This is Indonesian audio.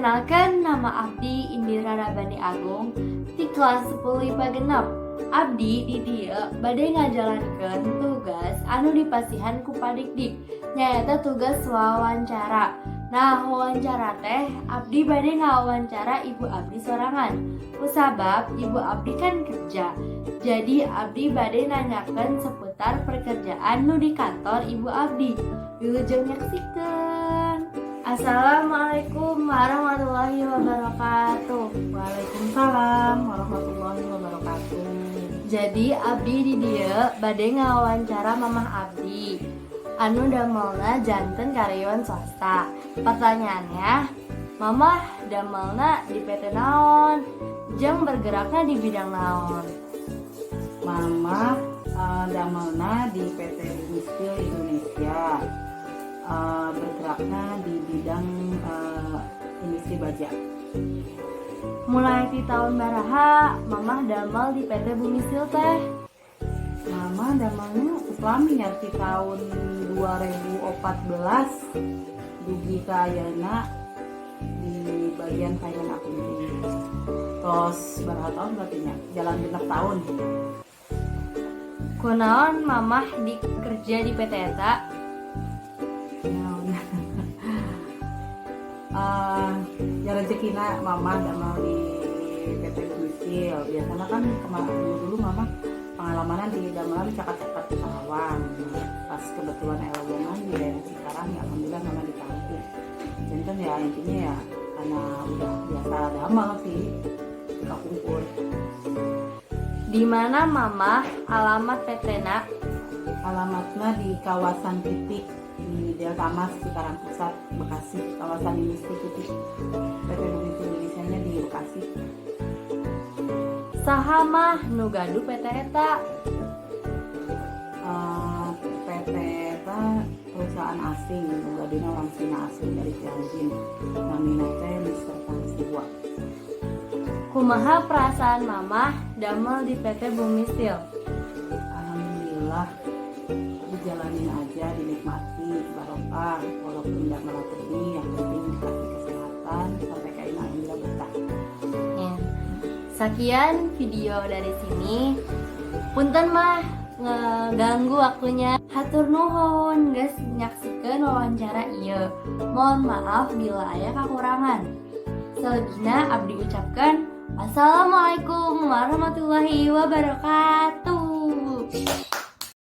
Perkenalkan, nama Abdi Indira Rabani Agung di kelas 10 IPA genep. Abdi di dieu bade ngajalankeun tugas anu dipasihan ku Padikdik, nyaeta tugas wawancara. Nah, wawancara teh Abdi bade ngawawancara ibu Abdi sorangan. Kusabab ibu Abdi kan kerja. Jadi Abdi bade nanyakeun seputar pekerjaan nu di kantor ibu Abdi. Wilujeng nyaksikeun. Assalamualaikum warahmatullahi wabarakatuh. Waalaikumsalam warahmatullahi wabarakatuh. Jadi Abdi di dieu bade ngawawancara Mamah Abdi anu damelna janten karyawan swasta. Pertanyaannya, Mamah damelna di PT naon? Jeung bergerakna di bidang naon? Mama damelna di PT Steel Indonesia, bergeraknya di bidang industri baja. Mulai di tahun baraha Mamah damel di PT Bumi Steel teh? Mama damelnya selami ya di tahun 2014 dugi ka ayeuna di bagian finance accounting. Terus berapa tahun berarti nya? Jalan 6 tahun. Kunaon Mamah kerja di PT eta? Ya rezekina mama damel di PT Bumi Steel. Biasanya kan dulu mama pengalaman di damelan cakat-cakat di Karawang. Pas kebetulan lowongan di daerah Cikarang, ya alhamdulillah mama ditampung. Jadi ya intinya ya karena udah biasa damel sih suka kumpul. Di mana Mamah alamat PT-na? Alamatnya di kawasan Titik di Delta Mas, Cikarang Pusat, Bekasi, kawasan industri Titik. PT Bumi Steel Indonesia-nya di Bekasi. Saha mah nu gaduh PT eta? PT eta perusahaan asing, gadina langsung asing dari Tianjin. Namina teh Mr. Tansiwa. Kumaha perasaan Mamah damel di PT Bumi Steel? Alhamdulillah dijalanin aja, dinikmati, barokah, walaupun tidak melatih, yang penting dikasih kesehatan sampai kayak alhamdulillah betah. Ya. Sekian video dari sini. Punten mah ngeganggu waktunya. Hatur nuhun geus nyaksikeun wawancara ieu. Mohon maaf bila aya kakurangan. Selebihna abdi ucapkan Assalamualaikum warahmatullahi wabarakatuh.